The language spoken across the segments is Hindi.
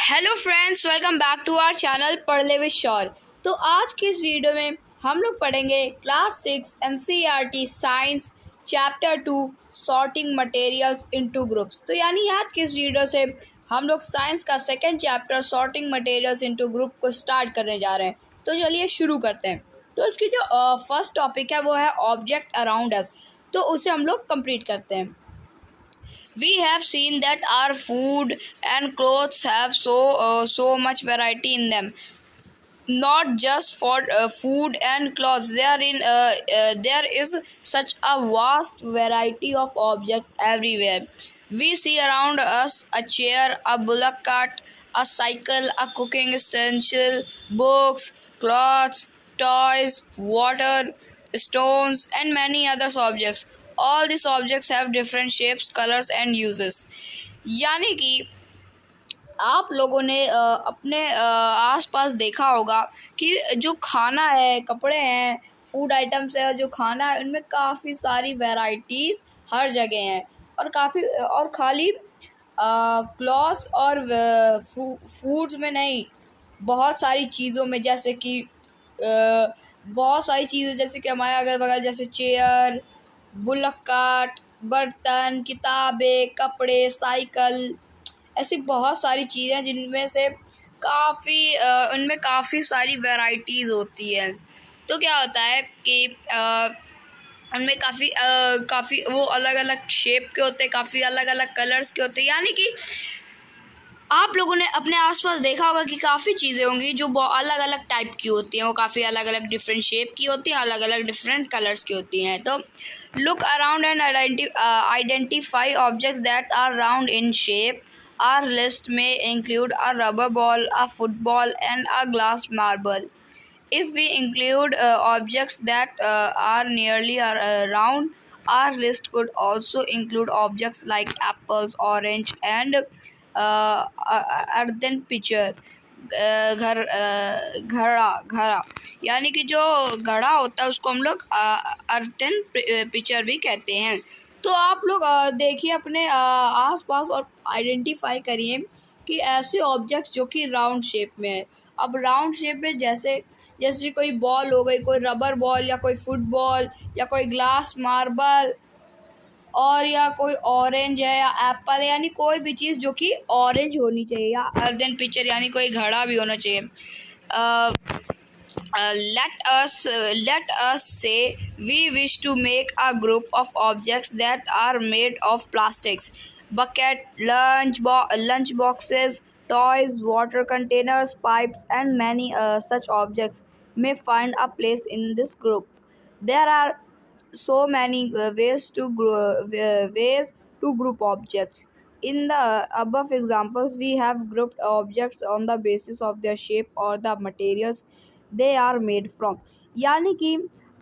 Hello friends, welcome back to our channel Padh Le with शौर। तो आज की इस वीडियो में हम लोग पढ़ेंगे class 6 NCERT science chapter 2 sorting materials into groups. तो यानी आज की इस वीडियो से हम लोग साइंस का second chapter sorting materials into group को स्टार्ट करने जा रहे हैं। तो चलिए शुरू करते हैं। तो इसकी जो फर्स्ट टॉपिक है वो है ऑब्जेक्ट अराउंड अस। तो उसे हम लोग कंप्लीट करते हैं। We have seen that our food and clothes have so much variety in them. Not just for food and clothes, there is such a vast variety of objects everywhere. We see around us a chair, a bullock cart, a cycle, a cooking utensil, books, clothes, toys, water, stones, and many other objects. All these objects have different shapes, colors, and uses. यानी कि आप लोगों ने अपने आसपास देखा होगा कि जो खाना है, कपड़े हैं, फूड आइटम्स है, जो खाना है, उनमें काफ़ी सारी वैरायटीज़ हर जगह हैं। और खाली क्लॉथ्स और फूड्स में नहीं, बहुत सारी चीज़ों में, जैसे कि बहुत सारी चीज़ें, जैसे कि हमारे अगल बगल, जैसे चेयर, बुलक कार्ट, बर्तन, किताबें, कपड़े, साइकिल, ऐसी बहुत सारी चीज़ें हैं जिनमें से उनमें काफ़ी सारी वैरायटीज़ होती है। तो क्या होता है कि उनमें काफ़ी वो अलग अलग शेप के होते हैं, काफ़ी अलग अलग कलर्स के होते हैं। यानी कि आप लोगों ने अपने आसपास देखा होगा कि काफ़ी चीज़ें होंगी जो अलग अलग टाइप की होती हैं, वो काफ़ी अलग अलग डिफरेंट शेप की होती हैं, अलग अलग डिफरेंट कलर्स की होती हैं। तो look around and identify objects that are round in shape. Our list may include a rubber ball, a football, and a glass marble. If we include objects that are nearly round, our list could also include objects like apples, orange, and earthen pitcher. घड़ा यानी कि जो घड़ा होता है उसको हम लोग अर्थन पिक्चर भी कहते हैं। तो आप लोग देखिए अपने आसपास और आइडेंटिफाई करिए कि ऐसे ऑब्जेक्ट्स जो कि राउंड शेप में है। अब राउंड शेप में जैसे कोई बॉल हो गई, कोई रबर बॉल या कोई फुटबॉल या कोई ग्लास मार्बल, और या कोई ऑरेंज है या एप्पल है, यानी कोई भी चीज़ जो कि ऑरेंज होनी चाहिए, या अर्दन पिक्चर यानी कोई घड़ा भी होना चाहिए। Let us say we wish to make a group of objects that are made of plastics: bucket, lunch boxes, toys, water containers, pipes, and many such objects may find a place in this group. There are so many ways to group objects. In the above examples, we have grouped objects on the basis of their shape or the materials they are made from. यानी कि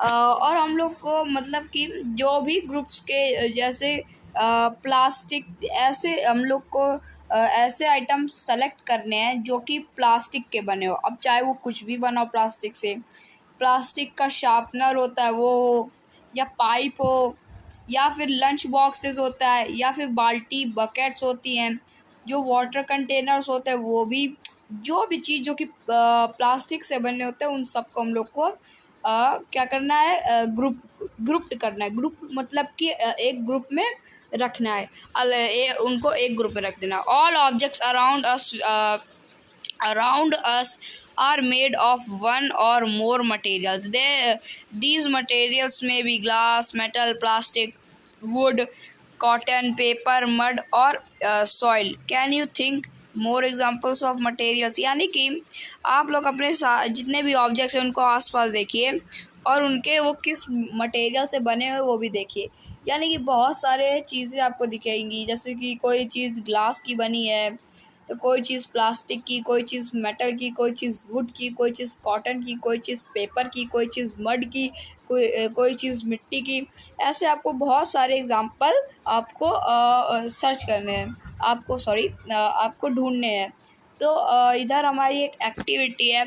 और हम लोग को मतलब कि जो भी ग्रुप्स के जैसे प्लास्टिक, ऐसे हम लोग को ऐसे आइटम्स सेलेक्ट करने हैं जो कि प्लास्टिक के बने हो। अब चाहे वो कुछ भी बना हो प्लास्टिक से, प्लास्टिक का शार्पनर होता है वो हो, या पाइप हो, या फिर लंच बॉक्सेस होता है, या फिर बाल्टी, बकेट्स होती हैं, जो वाटर कंटेनर्स होते हैं वो भी, जो भी चीज़ जो कि प्लास्टिक से बने होते हैं उन सबको हम लोग को क्या करना है, ग्रुप्ड करना है। ग्रुप मतलब कि एक ग्रुप में रखना है, उनको एक ग्रुप में रख देना। All objects around us are made of one or more materials. These materials may be glass, metal, plastic, wood, cotton, paper, mud, or soil. Can you think more examples of materials? यानी कि आप लोग अपने जितने भी ऑब्जेक्ट्स हैं उनको आसपास देखिए और उनके वो किस मटेरियल से बने हुए वो भी देखिए। यानी कि बहुत सारे चीज़ें आपको दिखेंगी, जैसे कि कोई चीज़ ग्लास की बनी है, तो कोई चीज़ प्लास्टिक की, कोई चीज़ मेटल की, कोई चीज़ वुड की, कोई चीज़ कॉटन की, कोई चीज़ पेपर की, कोई चीज़ मड की, कोई चीज़ मिट्टी की। ऐसे आपको बहुत सारे एग्जांपल आपको सर्च करने हैं, आपको ढूंढने हैं। तो इधर हमारी एक एक्टिविटी है,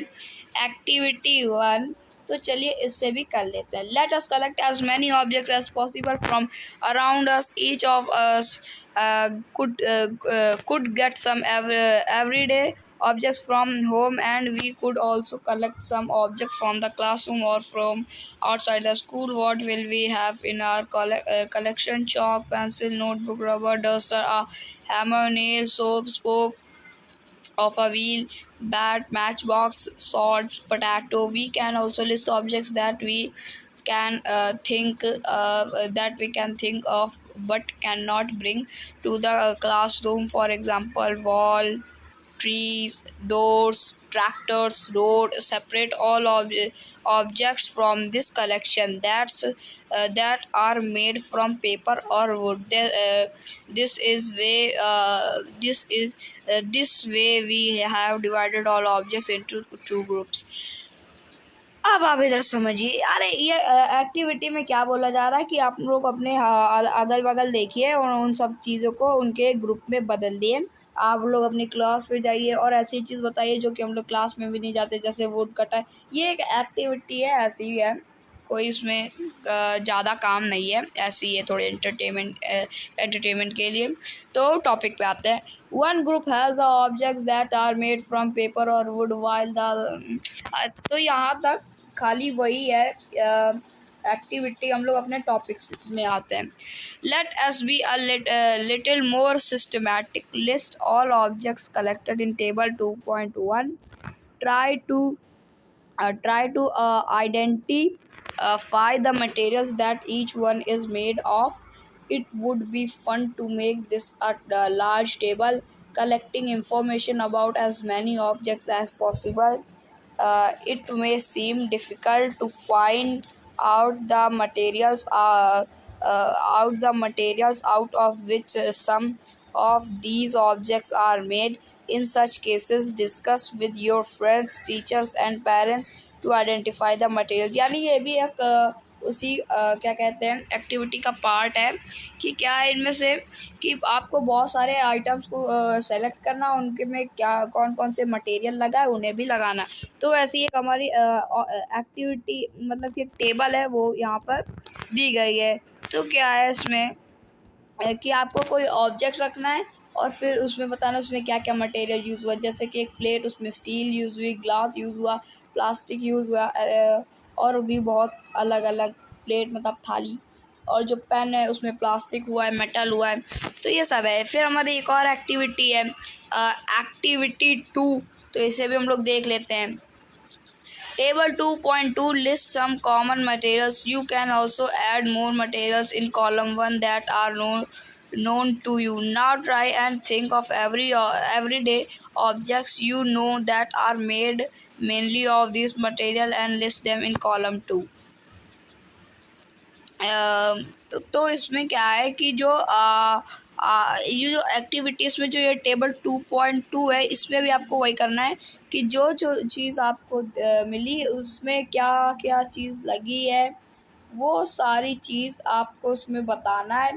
एक्टिविटी 1। तो चलिए इससे भी कर लेते हैं। Let us collect as many objects as possible from around us. Each of us could get some every day objects from home, and we could also collect some objects from the classroom or from outside the school. What will we have in our collection? Chalk, pencil, notebook, rubber, duster, a hammer, nail, soap, spoke of a wheel, bat, matchbox, sword, potato. We can also list objects that we can think of but cannot bring to the classroom. For example, wall, trees, doors, tractors, road. Separate all objects from this collection that are made from paper or wood. This way we have divided all objects into two groups. अब आप इधर समझिए। अरे ये एक्टिविटी में क्या बोला जा रहा है कि आप लोग अपने अगल बगल देखिए और उन सब चीज़ों को उनके ग्रुप में बदल दिए। आप लोग अपनी क्लास पे जाइए और ऐसी चीज़ बताइए जो कि हम लोग क्लास में भी नहीं जाते, जैसे वुड कटर। ये एक एक्टिविटी है, ऐसी ही है, कोई इसमें ज़्यादा काम नहीं है, ऐसी है थोड़े एंटरटेनमेंट के लिए। तो टॉपिक पे आते हैं। One group has the objects that are made from paper और वुड वाइल द। तो यहाँ तक खाली वही है एक्टिविटी। हम लोग अपने टॉपिक्स में आते हैं। Let us be a little more systematic. List all objects collected in table 2.1। Try to identify the materials that each one is made of. It would be fun to make this a large table, collecting information about as many objects as possible. It may seem difficult to find out the materials out of which some of these objects are made. In such cases, discuss with your friends, teachers and parents to identify the materials. यानी ये भी एक उसी क्या कहते हैं एक्टिविटी का पार्ट है कि क्या है इनमें से कि आपको बहुत सारे आइटम्स को सेलेक्ट करना, उनके में क्या कौन कौन से मटेरियल लगा है उन्हें भी लगाना। तो ऐसी एक हमारी एक्टिविटी मतलब कि एक टेबल है वो यहाँ पर दी गई है। तो क्या है इसमें कि आपको कोई ऑब्जेक्ट रखना है और फिर उसमें बताना उसमें क्या क्या मटेरियल यूज़ हुआ। जैसे कि एक प्लेट, उसमें स्टील यूज़ हुई, ग्लास यूज़ हुआ, प्लास्टिक यूज़ हुआ, और भी बहुत अलग अलग प्लेट मतलब थाली। और जो पेन है उसमें प्लास्टिक हुआ है, मेटल हुआ है। तो ये सब है। फिर हमारी एक और एक्टिविटी है एक्टिविटी 2। तो इसे भी हम लोग देख लेते हैं। Table 2.2 lists some common materials. You can also add more materials in column 1 that are known to you. Now try and think of everyday objects you know that are made mainly of this material and list them in column 2. तो इसमें क्या है कि जो ये जो एक्टिविटीज़ में जो ये टेबल 2.2 है, इसमें भी आपको वही करना है कि जो जो चीज़ आपको मिली उसमें क्या क्या चीज़ लगी है, वो सारी चीज़ आपको उसमें बताना है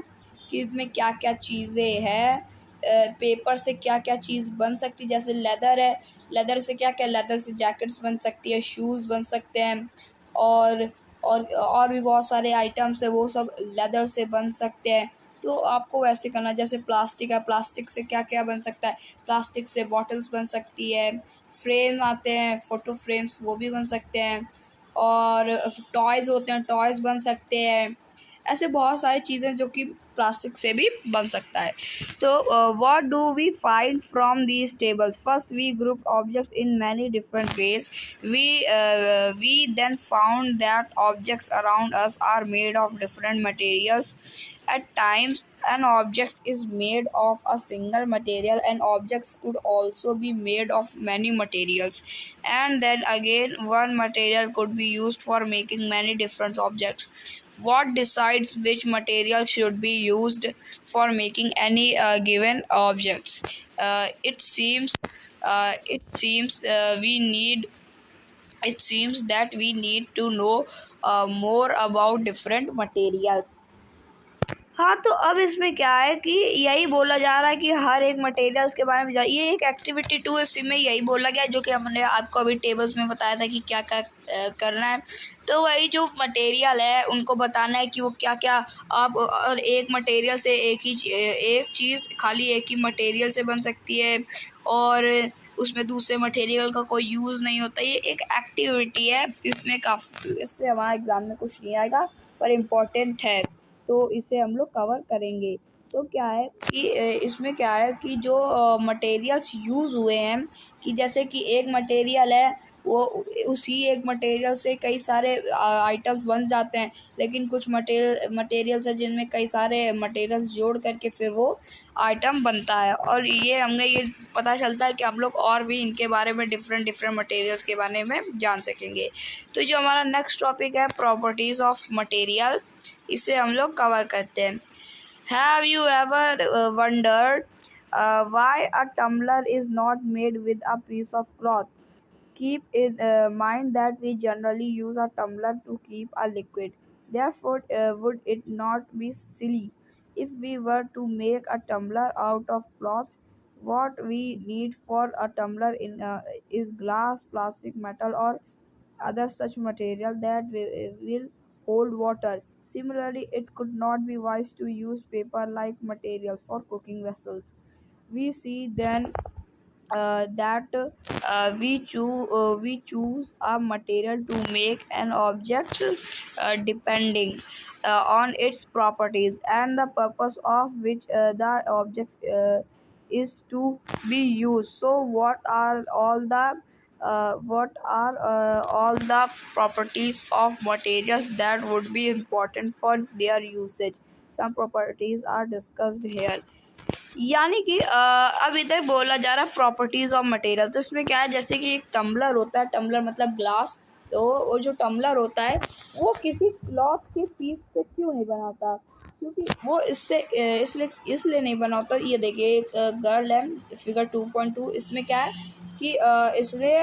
कि इसमें क्या क्या चीज़ें हैं। पेपर से क्या क्या चीज़ बन सकती, जैसे लेदर है, लेदर से क्या क्या, लेदर से जैकेट्स बन सकती है, शूज़ बन सकते हैं, और और भी बहुत सारे आइटम्स है वो सब लेदर से बन सकते हैं। तो आपको वैसे करना। जैसे प्लास्टिक है, प्लास्टिक से क्या क्या बन सकता है, प्लास्टिक से बॉटल्स बन सकती है, फ्रेम आते हैं फ़ोटो फ्रेम्स वो भी बन सकते हैं, और टॉयज़ होते हैं टॉयज़ बन सकते हैं। ऐसे बहुत सारी चीज़ें जो कि प्लास्टिक से भी बन सकता है। तो what do we find from these tables? First we group objects in many different ways. We then found that objects around us are made of different materials. At times an object is made of a single material, and objects could also be made of many materials, and then again one material could be used for making many different objects. What decides which material should be used for making any given objects? It seems we need it seems that we need to know more about different materials. हाँ, तो अब इसमें क्या है कि यही बोला जा रहा है कि हर एक मटेरियल्स के बारे में ये एक एक्टिविटी 2 इसमें यही बोला गया, जो कि हमने आपको अभी टेबल्स में बताया था कि क्या क्या करना है। तो वही जो मटेरियल है उनको बताना है कि वो क्या क्या आप, और एक मटेरियल से एक चीज़ खाली एक ही मटेरियल से बन सकती है और उसमें दूसरे मटेरियल का कोई यूज़ नहीं होता। ये एक एक्टिविटी है, इसमें काफ़ी, इससे हमारा एग्ज़ाम में कुछ नहीं आएगा पर इम्पोर्टेंट है, तो इसे हम लोग कवर करेंगे। तो क्या है कि इसमें क्या है कि जो मटेरियल्स यूज़ हुए हैं, कि जैसे कि एक मटेरियल है, वो उसी एक मटेरियल से कई सारे आइटम्स बन जाते हैं, लेकिन कुछ मटेरियल्स है जिनमें कई सारे मटेरियल्स जोड़ करके फिर वो आइटम बनता है। और ये हमें ये पता चलता है कि हम लोग और भी इनके बारे में डिफरेंट मटेरियल्स के बारे में जान सकेंगे। तो जो हमारा नेक्स्ट टॉपिक है प्रॉपर्टीज़ ऑफ मटेरियल, इसे हम लोग कवर करते हैं। Have you ever wondered why a tumbler is not made with a piece of cloth? Keep in mind that we generally use a tumbler to keep a liquid. Therefore, would it not be silly if we were to make a tumbler out of cloth? What we need for a tumbler is glass, plastic, metal, or other such material that will hold water. Similarly, it could not be wise to use paper-like materials for cooking vessels. We see then that we choose a material to make an object depending on its properties and the purpose of which the object is to be used. So what are all the properties of materials that would be important for their usage? Some properties are discussed here. यानी कि अब इधर बोला जा रहा है प्रॉपर्टीज़ ऑफ मटेरियल। तो इसमें क्या है, जैसे कि एक टम्बलर होता है, टम्बलर मतलब ग्लास। तो वो जो टम्बलर होता है वो किसी क्लॉथ के पीस से क्यों नहीं बना होता, क्योंकि वो इसलिए नहीं बना होता। ये देखिए एक गर्ल है, फिगर 2.2, इसमें क्या है कि इसने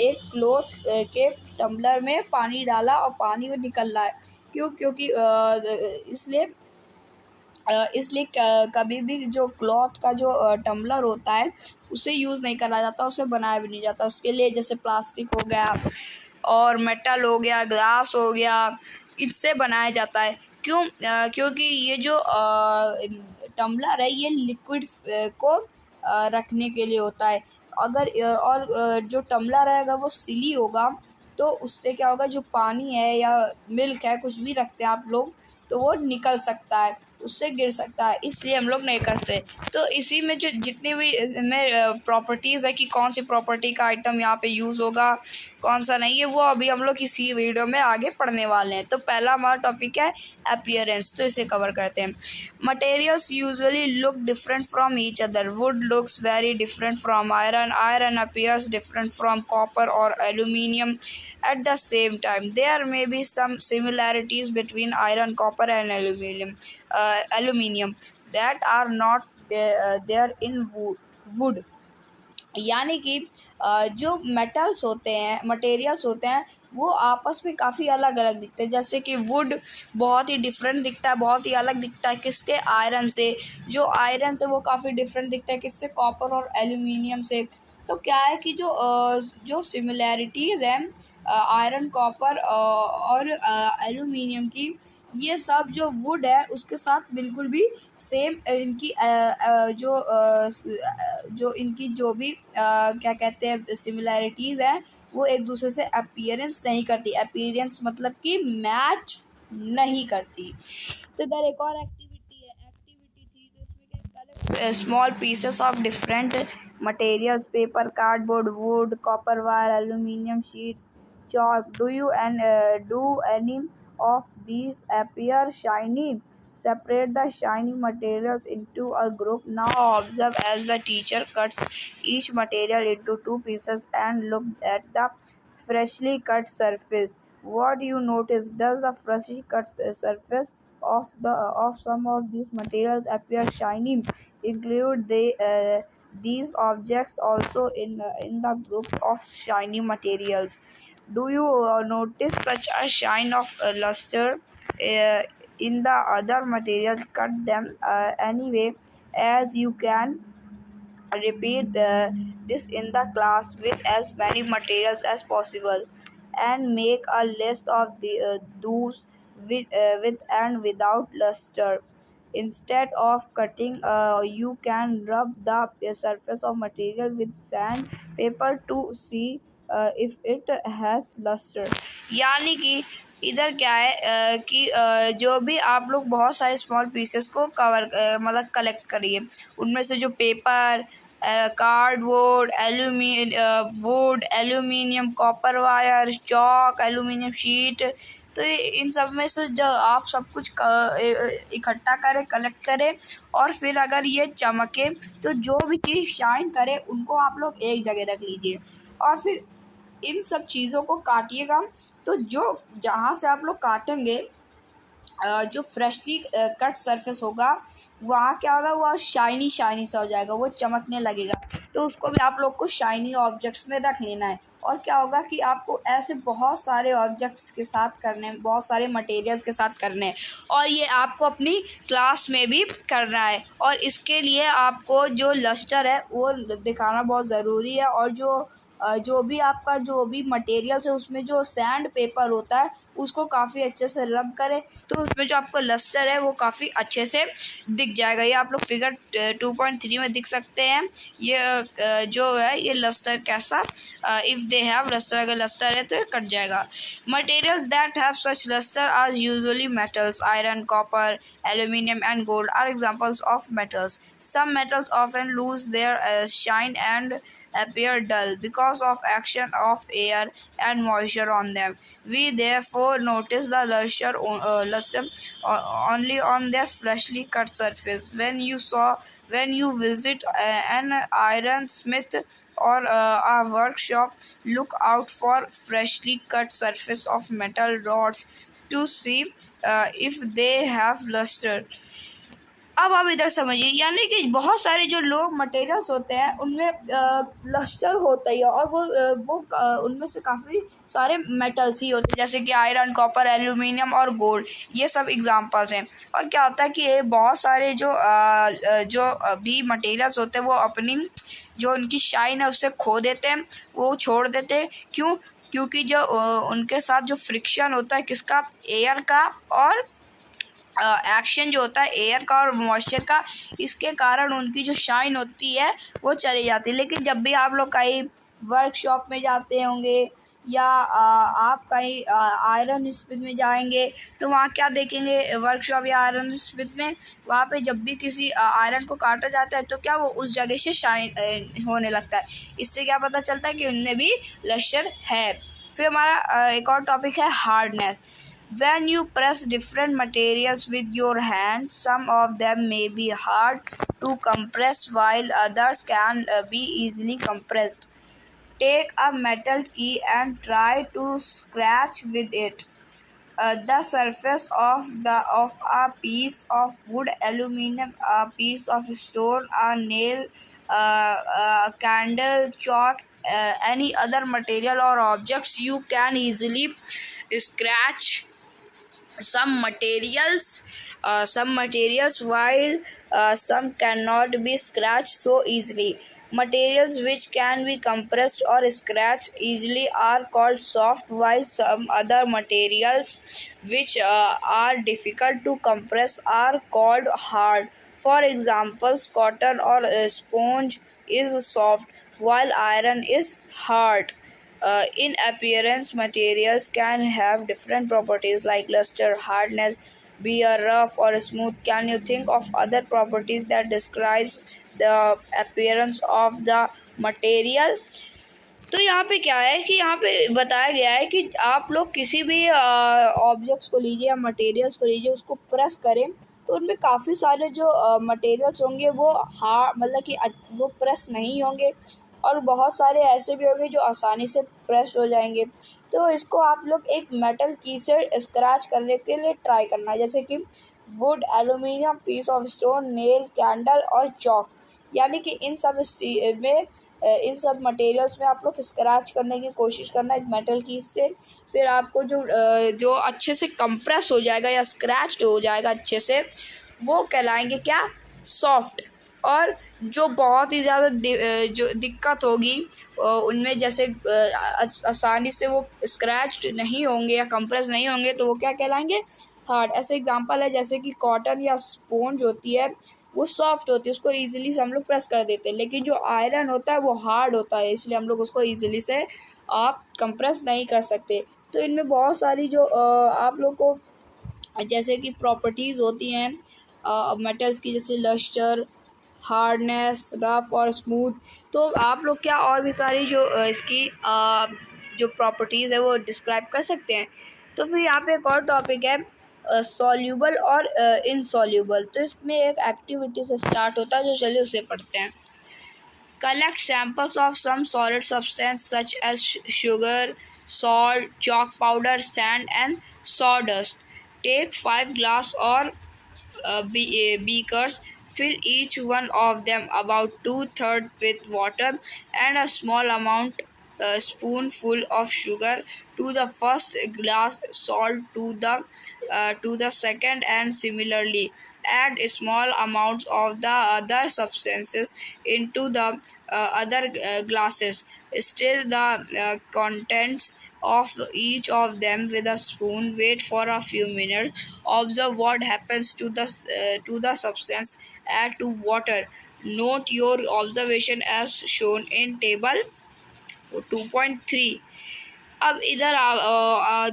एक क्लॉथ के टम्बलर में पानी डाला और पानी वो निकल रहा है। क्यों? क्योंकि इसलिए कभी भी जो क्लॉथ का जो टम्बलर होता है उसे यूज़ नहीं करा जाता, उसे बनाया भी नहीं जाता। उसके लिए जैसे प्लास्टिक हो गया और मेटल हो गया, ग्लास हो गया, इससे बनाया जाता है। क्यों? क्योंकि ये जो टम्बलर है ये लिक्विड को रखने के लिए होता है। अगर जो टम्बलर है अगर वो सिली होगा तो उससे क्या होगा, जो पानी है या मिल्क है, कुछ भी रखते हैं आप लोग, तो वो निकल सकता है, उससे गिर सकता है, इसलिए हम लोग नहीं करते। तो इसी में जो जितनी भी में प्रॉपर्टीज़ है कि कौन सी प्रॉपर्टी का आइटम यहाँ पे यूज़ होगा, कौन सा नहीं है, वो अभी हम लोग इसी वीडियो में आगे पढ़ने वाले हैं। तो पहला हमारा टॉपिक है अपीयरेंस, तो इसे कवर करते हैं। Materials usually look different from each other. Would looks very different from iron, iron appears different from copper और aluminium at the same time. There may be some similarities between iron, copper, and aluminium that are not there in wood. यानी कि जो मेटल्स होते हैं, मटेरियल्स होते हैं, वो आपस में काफ़ी अलग अलग दिखते हैं। जैसे कि वुड बहुत ही डिफरेंट दिखता है, बहुत ही अलग दिखता है किसके, आयरन से। जो आयरन से वो काफ़ी डिफरेंट दिखता है किससे, कॉपर और एल्यूमिनियम से। तो क्या है कि जो सिमिलैरिटीज़ हैं आयरन, कॉपर और एल्यूमिनियम की, ये सब जो वुड है उसके साथ बिल्कुल भी सेम इनकी जो इनकी जो भी क्या कहते हैं सिमिलैरिटीज़ हैं, वो एक दूसरे से अपीयरेंस नहीं करती। अपीयरेंस मतलब कि मैच नहीं करती। तो इधर एक और एक्टिविटी है, एक्टिविटी 3। तो इसमें क्या, collect small pieces of different materials, paper, cardboard, would, copper wire, aluminium sheets, chalk. Do any of these appear shiny? Separate the shiny materials into a group. Now observe as the teacher cuts each material into two pieces and look at the freshly cut surface. What do you notice? Does the freshly cut surface of some of these materials appear shiny? Include these objects also in the group of shiny materials. Do you notice such a shine of luster in the other materials, cut them anyway, as you can repeat this in the class with as many materials as possible, and make a list of those with and without luster. Instead of cutting, you can rub the surface of material with sandpaper to see if it has luster. यानी कि इधर क्या है कि जो भी आप लोग बहुत सारे स्मॉल पीसेस को कवर मतलब कलेक्ट करिए, उनमें से जो paper, cardboard, would, aluminium, copper wire, chalk, aluminium sheet, तो इन सब में से जो आप सब कुछ इकट्ठा करें, कलेक्ट करें, और फिर अगर ये चमके तो जो भी चीज़ शाइन करे उनको आप लोग एक जगह रख लीजिए, और फिर इन सब चीज़ों को काटिएगा। तो जो जहाँ से आप लोग काटेंगे, जो फ्रेशली कट सरफेस होगा, वहाँ क्या होगा, वह शाइनी शाइनी सा हो जाएगा, वो चमकने लगेगा। तो उसको भी आप लोग को शाइनी ऑब्जेक्ट्स में रख लेना है। और क्या होगा कि आपको ऐसे बहुत सारे ऑब्जेक्ट्स के साथ करने हैं, बहुत सारे मटेरियल्स के साथ करने हैं, और ये आपको अपनी क्लास में भी करना है। और इसके लिए आपको जो लस्टर है वो दिखाना बहुत ज़रूरी है, और जो भी आपका जो भी मटेरियल्स है उसमें जो सैंड पेपर होता है उसको काफ़ी अच्छे से रब करें, तो उसमें जो आपको लस्टर है वो काफ़ी अच्छे से दिख जाएगा। ये आप लोग फिगर 2.3 में दिख सकते हैं। ये जो है ये लस्टर कैसा, इफ़ दे हैव लस्टर, अगर लस्टर है तो ये कट जाएगा। Materials that have such lustre are usually metals, iron, copper, aluminium and gold are examples of metals. Some metals often lose their shine and appear dull because of action of air and moisture on them. We therefore notice the luster only on their freshly cut surface. When you visit an iron smith or a workshop, look out for freshly cut surface of metal rods to see if they have luster. अब आप इधर समझिए, यानी कि बहुत सारे जो लोग मटेरियल्स होते हैं उनमें लस्टर होता ही है, और वो उनमें से काफ़ी सारे मेटल्स ही होते हैं, जैसे कि आयरन, कॉपर, एल्यूमिनियम और गोल्ड, ये सब एग्जांपल्स हैं। और क्या होता है कि ये बहुत सारे जो भी मटेरियल्स होते हैं वो अपनी जो उनकी शाइन है उससे खो देते हैं, वो छोड़ देते हैं। क्यों? क्योंकि जो उनके साथ जो फ्रिक्शन होता है किसका, एयर का, और एक्शन जो होता है एयर का और मॉइस्चर का, इसके कारण उनकी जो शाइन होती है वो चली जाती है। लेकिन जब भी आप लोग कहीं वर्कशॉप में जाते होंगे, या आप कहीं आयरन स्मिथ में जाएंगे, तो वहाँ क्या देखेंगे, वर्कशॉप या आयरन स्मिथ में, वहाँ पे जब भी किसी आयरन को काटा जाता है तो क्या वो उस जगह से शाइन होने लगता है। इससे क्या पता चलता है कि उनमें भी लस्टर है। फिर हमारा एक और टॉपिक है hardness. When you press different materials with your hand, some of them may be hard to compress while others can be easily compressed. Take a metal key and try to scratch with it. The surface of a piece of wood, aluminum, a piece of stone, a nail, candle, chalk, any other material or objects, you can easily scratch some materials while some cannot be scratched so easily. Materials which can be compressed or scratched easily are called soft, while some other materials which are difficult to compress are called hard. For example, cotton or sponge is soft while iron is hard. In appearance, materials can have different properties like luster, hardness, be a rough or smooth. Can you think of other properties that describes the appearance of the material? तो यहाँ पे क्या है कि यहाँ पे बताया गया है कि आप लोग किसी भी ऑब्जेक्ट्स को लीजिए या मटेरियल्स को लीजिए, उसको प्रेस करें तो उनमें काफ़ी सारे जो मटेरियल्स होंगे वो मतलब कि वो प्रेस नहीं होंगे, और बहुत सारे ऐसे भी होंगे जो आसानी से प्रेस हो जाएंगे। तो इसको आप लोग एक मेटल की से स्क्रैच करने के लिए ट्राई करना है, जैसे कि wood, aluminium, piece of stone, nail, candle और चॉक। यानी कि इन सब मटेरियल्स में आप लोग स्क्रैच करने की कोशिश करना एक मेटल की से। फिर आपको जो अच्छे से कंप्रेस हो जाएगा या स्क्रैच्ड हो जाएगा अच्छे से, वो कहलाएंगे क्या, सॉफ्ट। और जो बहुत ही ज़्यादा जो दिक्कत होगी उनमें, जैसे आसानी से वो स्क्रैच्ड नहीं होंगे या कंप्रेस नहीं होंगे, तो वो क्या कहलाएंगे, हार्ड। ऐसे एग्जांपल है जैसे कि कॉटन या स्पॉन्ज होती है, वो सॉफ्ट होती है, उसको ईजिली से हम लोग प्रेस कर देते हैं। लेकिन जो आयरन होता है वो हार्ड होता है, इसलिए हम लोग उसको ईजिली से आप कंप्रेस नहीं कर सकते। तो इनमें बहुत सारी जो आप लोग को जैसे कि प्रॉपर्टीज़ होती हैं मेटल्स की, जैसे लस्टर, हार्डनेस, रफ और स्मूथ। तो आप लोग क्या और भी सारी जो इसकी जो प्रॉपर्टीज़ है वो डिस्क्राइब कर सकते हैं। तो फिर यहाँ पे एक और टॉपिक है सॉल्यूबल और इनसॉल्यूबल। तो इसमें एक एक्टिविटी से स्टार्ट होता है, जो चलिए उसे पढ़ते हैं। Collect samples of some solid substance such as sugar, salt, chalk powder, sand, and sawdust. Take 5 glass or beakers. Fill each one of them about two-thirds with water and a small amount, a spoonful of sugar to the first glass, salt to the second, and similarly add small amounts of the other substances into the other glasses. Stir the contents of each of them with a spoon. Wait for a few minutes. Observe what happens to the substance. Add to water. Note your observation as shown in table 2.3. अब इधर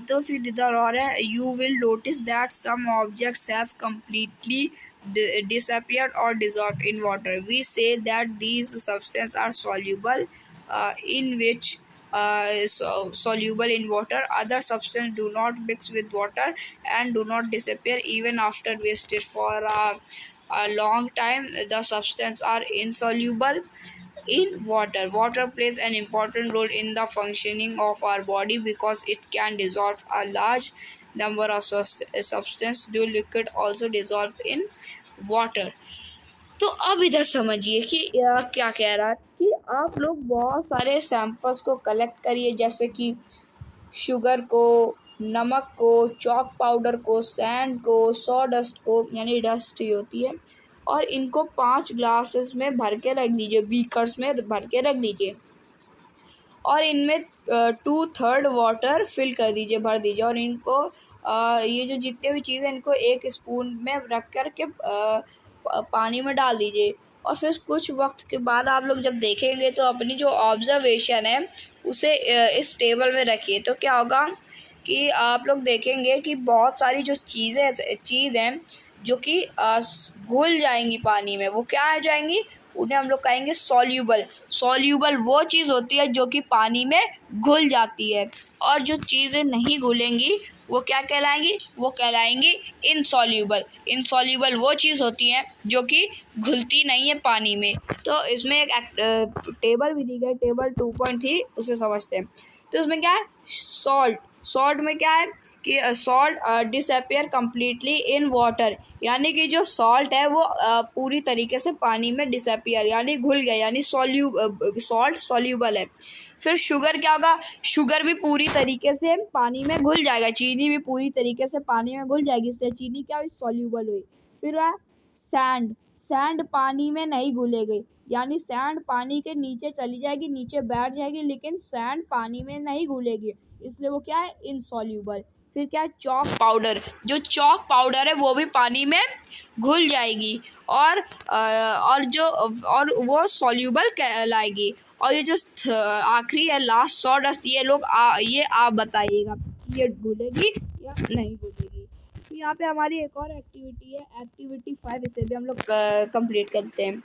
तो फिर इधर और है, you will notice that some objects have completely disappeared or dissolved in water. We say that these substances are soluble in which soluble in water. Other substances do not mix with water and do not disappear even after wasted for a long time. The substances are insoluble in water. Water plays an important role in the functioning of our body because it can dissolve a large number of substance. Do liquid also dissolve in water? तो अब इधर समझिए कि क्या कह रहा है कि आप लोग बहुत सारे सैंपल्स को कलेक्ट करिए, जैसे कि शुगर को, नमक को, चॉक पाउडर को, सैंड को, सॉडस्ट को, यानी डस्ट ही होती है, और इनको 5 ग्लासेस में भर के रख दीजिए, बीकर्स में भर के रख दीजिए, और इनमें 2/3 वाटर फिल कर दीजिए, भर दीजिए, और इनको ये जो जितने भी चीज़ें, इनको एक स्पून में रख कर के पानी में डाल दीजिए। और फिर कुछ वक्त के बाद आप लोग जब देखेंगे तो अपनी जो ऑब्जर्वेशन है उसे इस टेबल में रखिए। तो क्या होगा कि आप लोग देखेंगे कि बहुत सारी जो चीज़ हैं जो कि घुल जाएंगी पानी में, वो क्या आ जाएंगी, उन्हें हम लोग कहेंगे सॉल्यूबल। सॉल्यूबल वो चीज़ होती है जो कि पानी में घुल जाती है, और जो चीज़ें नहीं घुलेंगी वो क्या कहलाएंगी, वो कहलाएंगी इनसॉल्यूबल। इनसॉल्यूबल वो चीज़ होती है जो कि घुलती नहीं है पानी में। तो इसमें एक टेबल भी दी गई, टेबल 2.3, उसे समझते हैं। तो इसमें क्या है, सॉल्ट। सॉल्ट में क्या है कि salt disappear completely in water, यानी कि जो सॉल्ट है वो पूरी तरीके से पानी में डिसअपियर यानी घुल गया, यानी सॉल्ट सॉल्यूबल है। फिर शुगर क्या होगा, शुगर भी पूरी तरीके से पानी में घुल जाएगा, चीनी भी पूरी तरीके से पानी में घुल जाएगी, इसलिए चीनी क्या हुई, सॉल्यूबल हुई। फिर सैंड। सैंड पानी में नहीं घुलेगी, यानी सैंड पानी के नीचे चली जाएगी, नीचे बैठ जाएगी, लेकिन सैंड पानी में नहीं घुलेगी, इसलिए वो क्या है, इनसॉल्यूबल। फिर क्या है, चॉक पाउडर। जो चॉक पाउडर है वो भी पानी में घुल जाएगी, और वो सॉल्यूबल कहलाएगी। और ये जो आखिरी है, लास्ट सॉडस्ट, ये आप बताइएगा ये घुलेगी या नहीं घुलेगी। तो यहाँ पे हमारी एक और एक्टिविटी है, एक्टिविटी 5, इसे भी हम लोग कंप्लीट करते हैं।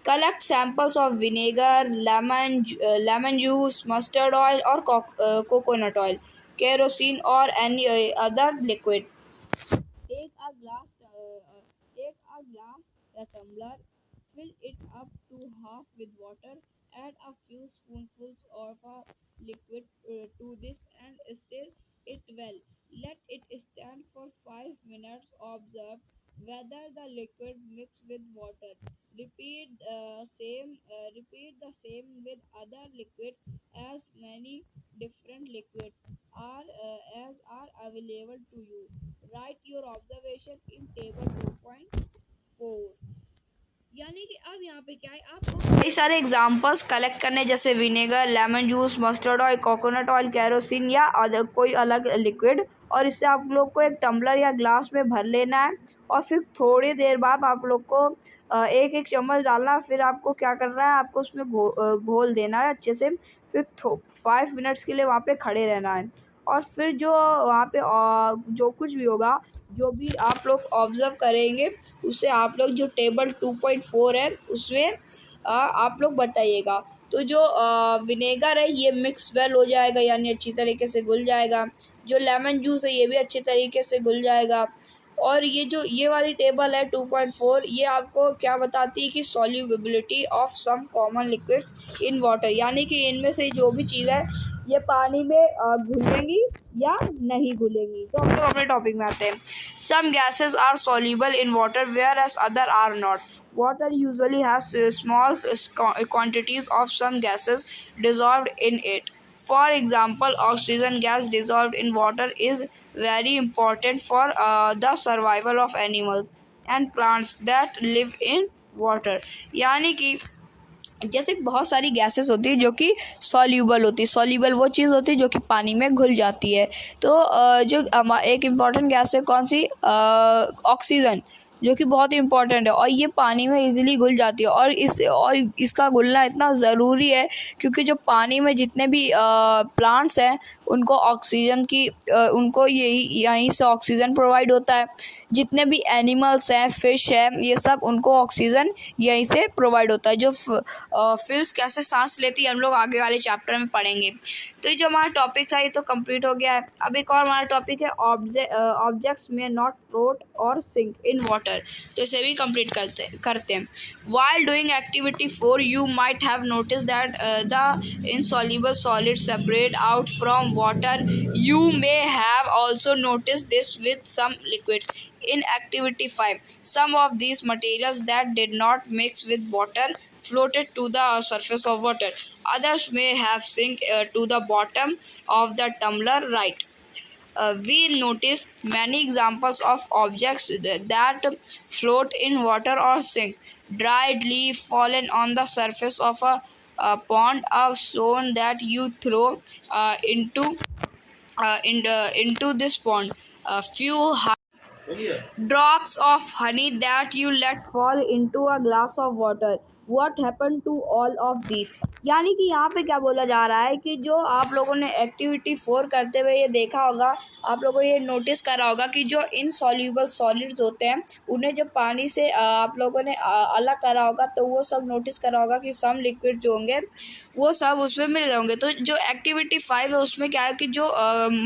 Collect samples of vinegar, lemon juice, mustard oil और कोकोनट ऑयल, केरोसिन और any other liquid. Take a glass, a tumbler, fill it up to half with water, add a few spoonfuls of a liquid to this and stir it well. Let it stand for 5 minutes. Observe whether the liquid mixed with water. Repeat the same with other liquids. As many different liquids as are available to you. Write your observation in table 2.4. यानी कि अब यहाँ पे क्या है, आपको कई सारे एग्जांपल्स कलेक्ट करने, जैसे vinegar, lemon juice, mustard oil, coconut oil, kerosene या कोई अलग लिक्विड, और इससे आप लोग को एक टम्बलर या ग्लास में भर लेना है और फिर थोड़ी देर बाद आप लोग को एक एक चम्मच डालना। फिर आपको क्या करना है, आपको उसमें घोल देना है अच्छे से। फिर 5 मिनट्स के लिए वहाँ पे खड़े रहना है और फिर जो वहाँ पे जो कुछ भी होगा, जो भी आप लोग ऑब्जर्व करेंगे, उसे आप लोग जो टेबल 2.4 है उसमें आप लोग बताइएगा। तो जो विनेगर है ये मिक्स वेल हो जाएगा, यानी अच्छी तरीके से घुल जाएगा। जो लेमन जूस है ये भी अच्छी तरीके से घुल जाएगा। और ये वाली टेबल है 2.4, ये आपको क्या बताती है कि solubility of some common liquids in water, यानी कि इनमें से जो भी चीज़ है ये पानी में घुलेंगी या नहीं घुलेंगी। तो हम लोग अपने टॉपिक में आते हैं। Some gases are soluble in water whereas other are not. Water usually has small quantities of some gases dissolved in it. For example, oxygen gas dissolved in water is very important for the survival of animals and plants that live in water. यानी कि जैसे बहुत सारी गैसेस होती है जो कि सॉल्यूबल होती है। सॉल्यूबल वो चीज़ होती है जो कि पानी में घुल जाती है। तो जो एक इम्पॉर्टेंट गैस है कौन सी, ऑक्सीजन, जो कि बहुत ही इम्पॉर्टेंट है और ये पानी में इजीली घुल जाती है। और इसका घुलना इतना ज़रूरी है क्योंकि जो पानी में जितने भी प्लांट्स हैं उनको ऑक्सीजन की उनको यहीं से ऑक्सीजन प्रोवाइड होता है। जितने भी एनिमल्स हैं, फिश है, ये सब उनको ऑक्सीजन यहीं से प्रोवाइड होता है। जो फिश कैसे सांस लेती है हम लोग आगे वाले चैप्टर में पढ़ेंगे। तो ये जो हमारा टॉपिक था ये तो कंप्लीट हो गया है। अब एक और हमारा टॉपिक है ऑब्जेक्ट्स में नॉट फ्लोट और सिंक इन वाटर, तो इसे भी कंप्लीट करते हैं। While doing activity 4, you might have noticed that the insoluble solids separate out from water. You may have also noticed this with some liquids. In activity 5, some of these materials that did not mix with water floated to the surface of water. Others may have sunk to the bottom of the tumbler, right? We notice many examples of objects that float in water or sink. Dried leaf fallen on the surface of a pond, a stone that you throw into this pond, a few drops of honey that you let fall into a glass of water. What happened to all of these? यानी कि यहाँ पे क्या बोला जा रहा है कि जो आप लोगों ने एक्टिविटी 4 करते हुए ये देखा होगा, आप लोगों ने ये नोटिस करा होगा कि जो इनसॉल्यूबल सॉलिड्स होते हैं उन्हें जब पानी से आप लोगों ने अलग करा होगा तो वो सब नोटिस करा होगा कि सम लिक्विड जो होंगे वो सब उसमें मिल रहे होंगे। तो जो एक्टिविटी 5 है उसमें क्या है कि जो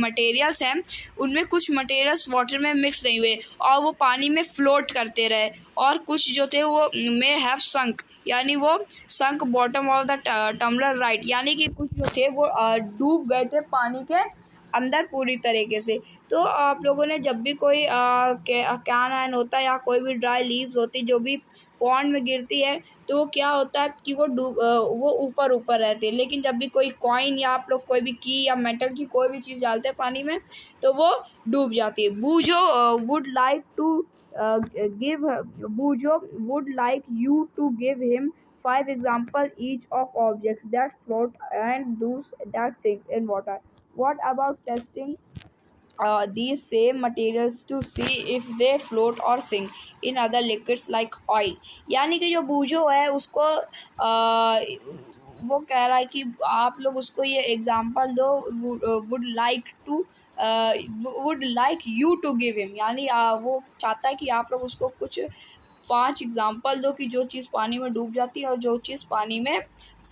मटेरियल्स हैं उनमें कुछ मटेरियल्स वाटर में मिक्स नहीं हुए और वो पानी में फ्लोट करते रहे, और कुछ जो थे वो मे हैव संक, यानी वो sunk bottom of the tumbler, right, यानी कि कुछ जो थे वो डूब गए थे पानी के अंदर पूरी तरीके से। तो आप लोगों ने जब भी कोई कैन वैन होता है या कोई भी ड्राई लीव्स होती जो भी पॉन्ड में गिरती है तो वो क्या होता है कि वो ऊपर ऊपर रहती है। लेकिन जब भी कोई कॉइन या आप लोग कोई भी की या मेटल की कोई भी चीज़ डालते हैं पानी में तो वो डूब जाती है। बूझो would like you to give him 5 examples each of objects that float and those that sink in water. What about testing these same materials to see if they float or sink in other liquids like oil? यानी कि जो बूझो है उसको वो कह रहा है कि आप लोग उसको ये एग्जांपल दो, would like you to give him, यानी वो चाहता है कि आप लोग उसको कुछ 5 एग्जांपल दो कि जो चीज़ पानी में डूब जाती है और जो चीज़ पानी में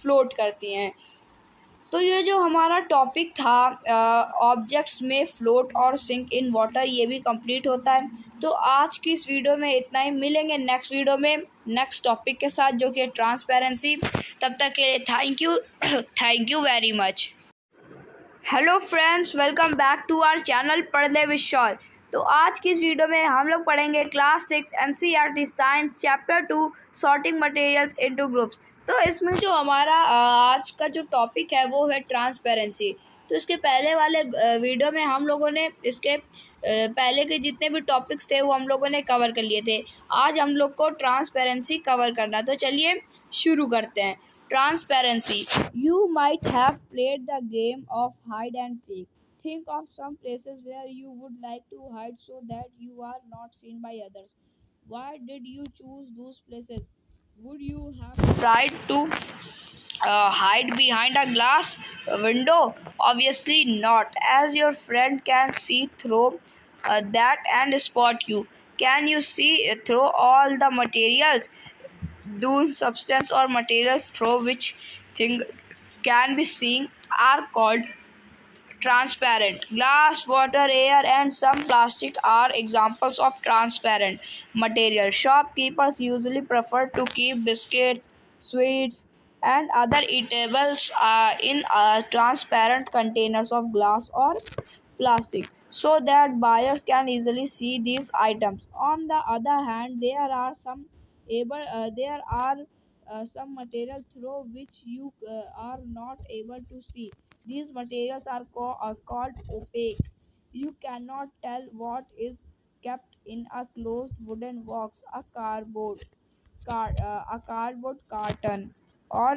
फ्लोट करती हैं। तो ये जो हमारा टॉपिक था ऑब्जेक्ट्स में फ्लोट और सिंक इन वाटर, ये भी कंप्लीट होता है। तो आज की इस वीडियो में इतना ही, मिलेंगे नेक्स्ट वीडियो में नेक्स्ट टॉपिक के साथ जो कि ट्रांसपेरेंसी। तब तक के लिए thank you thank you very much. Hello friends, welcome back to our channel Padh Le with sure. तो आज की इस वीडियो में हम लोग पढ़ेंगे class 6 NCERT science chapter 2 sorting materials into groups. तो इसमें जो हमारा आज का जो टॉपिक है वो है ट्रांसपेरेंसी। तो इसके पहले वाले वीडियो में हम लोगों ने इसके पहले के जितने भी टॉपिक्स थे वो हम लोगों ने कवर कर लिए थे। आज हम लोग को ट्रांसपेरेंसी कवर करना, तो चलिए शुरू करते हैं। Transparency. You might have played the game of hide and seek. Think of some places where you would like to hide so that you are not seen by others. Why did you choose those places? Would you have tried to hide behind a glass window? Obviously not, as your friend can see through that and spot you. Can you see through all the materials? Those substance or materials through which thing can be seen are called transparent. Glass, water, air, and some plastic are examples of transparent material. Shopkeepers usually prefer to keep biscuits, sweets, and other eatables in transparent containers of glass or plastic so that buyers can easily see these items. On the other hand, there are some materials through which you are not able to see. These materials are called opaque. You cannot tell what is kept in a closed wooden box, a cardboard carton, or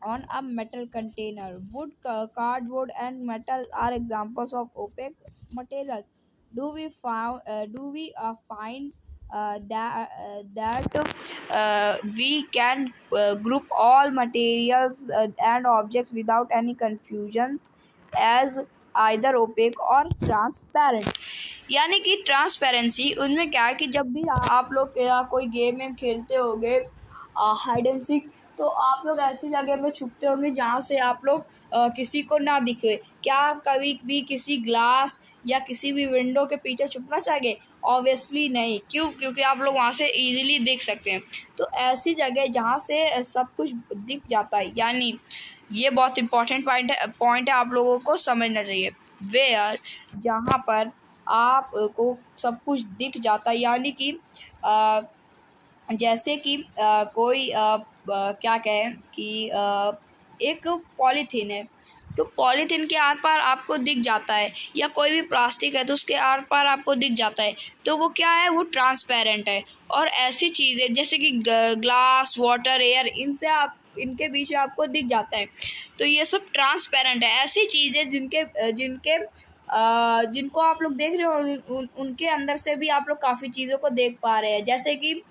on a metal container. Wood, cardboard, and metal are examples of opaque materials. Do we find that we can group all materials and objects without any confusion as either opaque or transparent? यानी कि ट्रांसपेरेंसी उनमें क्या है कि जब भी आप लोग कोई गेम में खेलते होगे हाइड एंड सीक, तो आप लोग ऐसी जगह में छुपते होंगे जहाँ से आप लोग किसी को ना दिखे। क्या आप कभी भी किसी ग्लास या किसी भी विंडो के पीछे छुपना चाहेंगे? ऑब्वियसली नहीं। क्यों? क्योंकि आप लोग वहाँ से इजीली देख सकते हैं। तो ऐसी जगह जहाँ से सब कुछ दिख जाता है, यानी ये बहुत इंपॉर्टेंट पॉइंट है, आप लोगों को समझना चाहिए। वेयर, जहाँ पर आपको सब कुछ दिख जाता है, यानी कि जैसे कि कोई क्या कहें कि एक पॉलीथीन है, तो पॉलीथीन के आर पार आपको दिख जाता है, या कोई भी प्लास्टिक है तो उसके आर पार आपको दिख जाता है, तो वो क्या है? वो ट्रांसपेरेंट है। और ऐसी चीज़ें जैसे कि ग्लास, वाटर, एयर, इनके बीच में आपको दिख जाता है, तो ये सब ट्रांसपेरेंट है। ऐसी चीज़ें जिनको आप लोग देख रहे हो उनके अंदर से भी आप लोग काफ़ी चीज़ों को देख पा रहे हैं। जैसे कि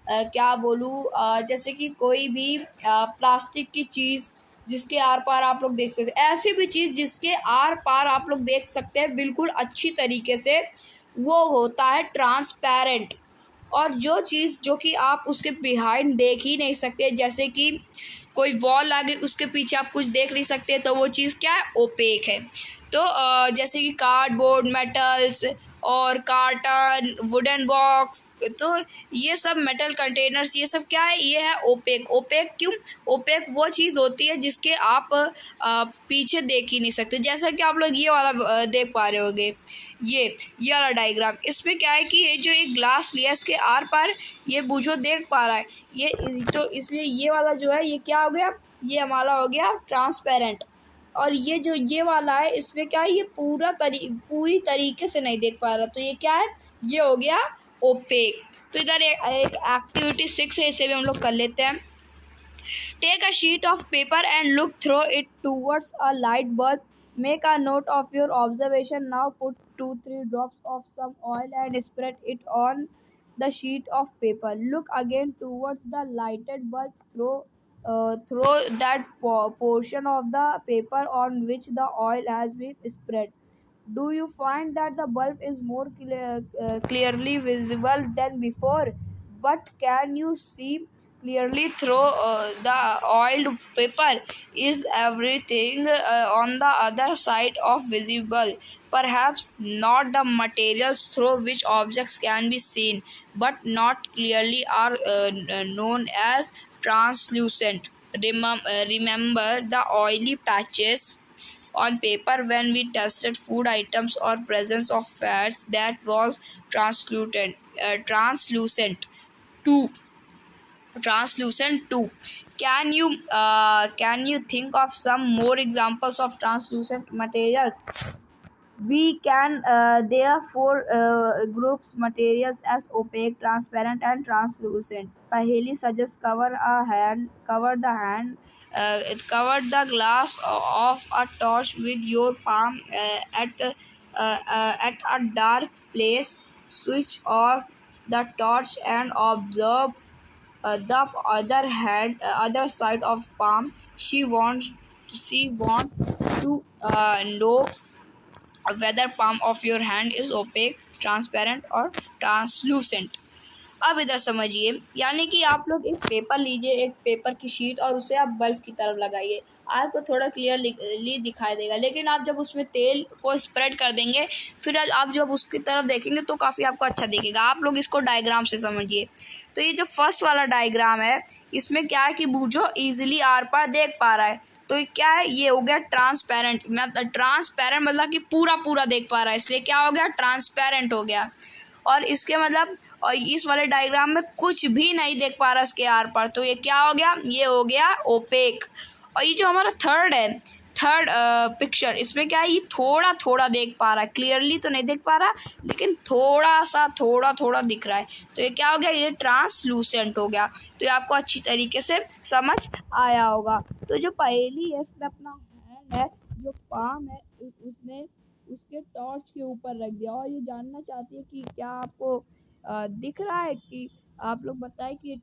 क्या बोलूँ, जैसे कि कोई भी प्लास्टिक की चीज़ जिसके आर पार आप लोग देख सकते हैं, ऐसी भी चीज़ जिसके आर पार आप लोग देख सकते हैं बिल्कुल अच्छी तरीके से, वो होता है ट्रांसपेरेंट। और जो चीज़ जो कि आप उसके बिहाइंड देख ही नहीं सकते, जैसे कि कोई वॉल आगे उसके पीछे आप कुछ देख नहीं सकते, तो वो चीज़ क्या है? ओपेक है। तो जैसे कि कार्डबोर्ड, मेटल्स और कार्टन, वुडन बॉक्स, तो ये सब मेटल कंटेनर्स, ये सब क्या है? ये है ओपेक। ओपेक क्यों? ओपेक वो चीज़ होती है जिसके आप पीछे देख ही नहीं सकते। जैसा कि आप लोग ये वाला देख पा रहे होंगे, ये वाला डायग्राम। इसमें क्या है कि ये जो एक ग्लास लिया, इसके आर पार ये बूझो देख पा रहा है ये, तो इसलिए ये वाला जो है ये क्या हो गया? ये हमारा हो गया ट्रांसपेरेंट। और ये जो ये वाला है, इसमें क्या है? ये पूरी तरीके से नहीं देख पा रहा, तो ये क्या है? ये हो गया ओपेक। तो इधर एक एक्टिविटी 6 है, इसे भी हम लोग कर लेते हैं। Take a sheet of paper and look through it towards a light bulb. Make a note of your observation. Now put 2-3 drops of some oil and spread it on the sheet of paper. Look again towards the lighted bulb. Throw that portion of the paper on which the oil has been spread. Do you find that the bulb is more clearly visible than before? But can you see clearly through the oiled paper? Is everything on the other side of visible? Perhaps not. The materials through which objects can be seen but not clearly are known as translucent. Remember the oily patches on paper when we tested food items or presence of fats that was translucent too. Translucent too. Can you think of some more examples of translucent materials? We can therefore groups materials as opaque, transparent, and translucent. Paheli suggests cover the hand. It covered the glass of a torch with your palm at a dark place. Switch off the torch and observe the other side of palm. She wants to know whether palm of your hand is opaque, transparent और ट्रांसलूसेंट. अब इधर समझिए, यानी कि आप लोग एक पेपर लीजिए, एक पेपर की शीट, और उसे आप बल्ब की तरफ लगाइए. आपको थोड़ा क्लियरली दिखाई देगा, लेकिन आप जब उसमें तेल को स्प्रेड कर देंगे, फिर आप जब उसकी तरफ देखेंगे तो काफ़ी आपको अच्छा दिखेगा. आप लोग इसको डायग्राम से समझिए. तो ये जो फर्स्ट वाला डायग्राम है, इसमें क्या है कि बूझो ईजिली आर पार देख पा रहा है. तो क्या है, ये हो गया ट्रांसपेरेंट. मतलब ट्रांसपेरेंट मतलब कि पूरा पूरा देख पा रहा है, इसलिए क्या हो गया, ट्रांसपेरेंट हो गया. और इसके मतलब, और इस वाले डायग्राम में कुछ भी नहीं देख पा रहा इसके आर पार, तो ये क्या हो गया, ये हो गया ओपेक. और ये जो हमारा थर्ड पिक्चर, इसमें क्या है, ये थोड़ा थोड़ा देख पा रहा है, क्लियरली तो नहीं देख पा रहा, लेकिन थोड़ा दिख रहा है. तो ये क्या हो गया, ये ट्रांसलूसेंट हो गया. तो ये आपको अच्छी तरीके से समझ आया होगा. तो जो पहेली है, इसने अपना हैंड है, जो पाम है, उसने उसके टॉर्च के ऊपर रख दिया, और ये जानना चाहती है कि क्या आपको दिख रहा है, कि आप लोग बताएं कि ये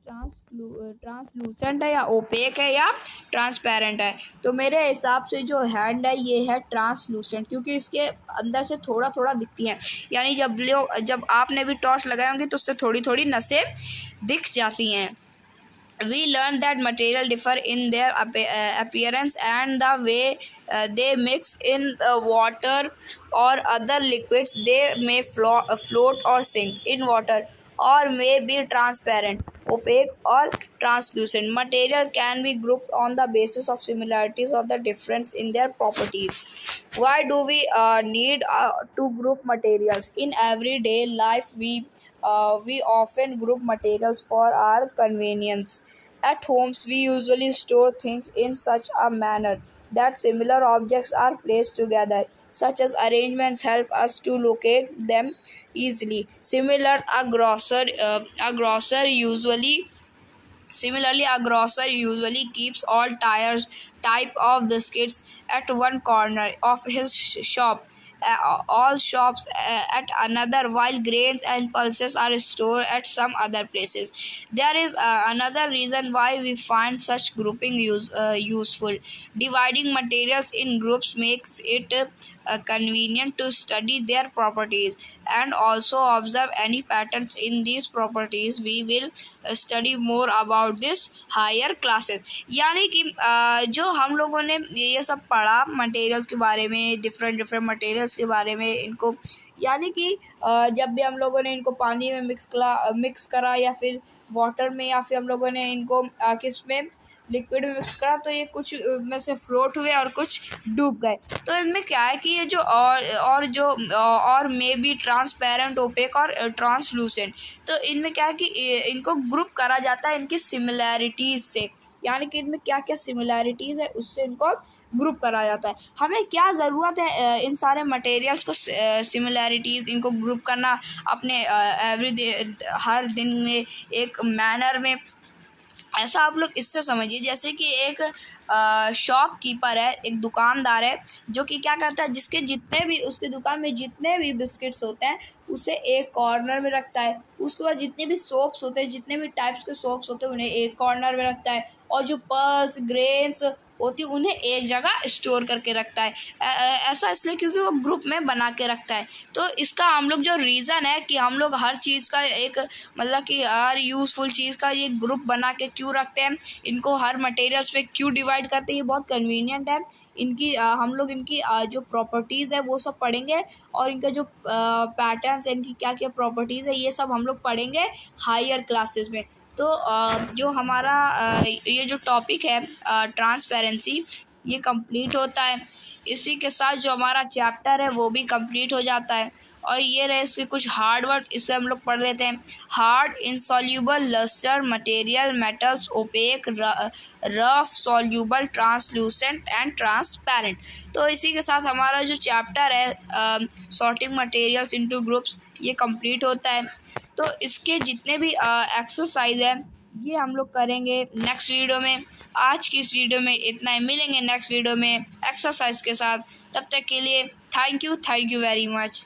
ट्रांसलूसेंट है या ओपेक है या ट्रांसपेरेंट है. तो मेरे हिसाब से जो हैंड है, ये है ट्रांसलूसेंट, क्योंकि इसके अंदर से थोड़ा थोड़ा दिखती हैं. यानी जब आपने भी टॉर्च लगाए होंगे तो उससे थोड़ी थोड़ी नसें दिख जाती हैं. We learned that material differ in their appearance and the way they mix in water or other liquids. They may float or sink in water, or may be transparent, opaque, or translucent. Material can be grouped on the basis of similarities of the difference in their properties. Why do we need to group materials? In everyday life, we often group materials for our convenience. At homes, we usually store things in such a manner that similar objects are placed together. Such as arrangements help us to locate them easily. Similarly, a grocer usually keeps all type of biscuits at one corner of his shop, all shops at another, while grains and pulses are stored at some other places. There is another reason why we find such grouping useful. Dividing materials in groups makes it convenient to study their properties and also observe any patterns in these properties. We will study more about this higher classes. यानी कि जो हम लोगों ने ये सब पढ़ा मटेरियल्स के बारे में, डिफरेंट मटेरियल्स के बारे में, इनको यानी कि जब भी हम लोगों ने इनको पानी में मिक्स करा या फिर वाटर में, या फिर हम लोगों ने इनको किस में लिक्विड में मिक्स करा, तो ये कुछ उसमें से फ्लोट हुए और कुछ डूब गए. तो इनमें क्या है कि ये जो और मे बी ट्रांसपेरेंट, ओपेक और ट्रांसलूसेंट, तो इनमें क्या है कि इनको ग्रुप करा जाता है इनकी सिमिलैरिटीज़ से. यानी कि इनमें क्या क्या सिमिलैरिटीज़ है, उससे इनको ग्रुप करा जाता है. हमें क्या ज़रूरत है इन सारे मटेरियल्स को सिमिलैरिटीज़ इनको ग्रुप करना अपने हर दिन में एक मैनर में. ऐसा आप लोग इससे समझिए, जैसे कि एक शॉपकीपर है, एक दुकानदार है, जो कि क्या करता है, उसके दुकान में जितने भी बिस्किट्स होते हैं उसे एक कॉर्नर में रखता है. उसके बाद जितने भी सोप्स होते हैं, जितने भी टाइप्स के सोप्स होते हैं, उन्हें एक कॉर्नर में रखता है. और जो पर्ल्स, ग्रेन्स होती है, उन्हें एक जगह स्टोर करके रखता है. ऐसा इसलिए क्योंकि वो ग्रुप में बना के रखता है. तो इसका हम लोग जो रीज़न है कि हम लोग हर चीज़ का एक मतलब कि हर यूज़फुल चीज़ का ये ग्रुप बना के क्यों रखते हैं, इनको हर मटेरियल्स पे क्यों डिवाइड करते हैं, ये बहुत कन्वीनियंट है. इनकी हम लोग इनकी जो प्रॉपर्टीज़ है वो सब पढ़ेंगे, और इनका जो पैटर्न्स है, इनकी क्या क्या प्रॉपर्टीज़ है, ये सब हम लोग पढ़ेंगे हायर क्लासेस में. तो जो हमारा ये जो टॉपिक है ट्रांसपेरेंसी, ये कंप्लीट होता है। इसी के साथ जो हमारा चैप्टर है वो भी कंप्लीट हो जाता है। और ये रहे इसके कुछ हार्ड वर्ड, इसे हम लोग पढ़ लेते हैं। Hard, insoluble, lustre, material, metals, opaque, rough, soluble, translucent and transparent. तो इसी के साथ हमारा जो चैप्टर है सॉर्टिंग मटेरियल्स इनटू ग्रुप्स ये कंप्लीट होता है। तो इसके जितने भी एक्सरसाइज है ये हम लोग करेंगे नेक्स्ट वीडियो में। आज की इस वीडियो में इतना ही, मिलेंगे नेक्स्ट वीडियो में एक्सरसाइज के साथ। तब तक के लिए थैंक यू वेरी मच।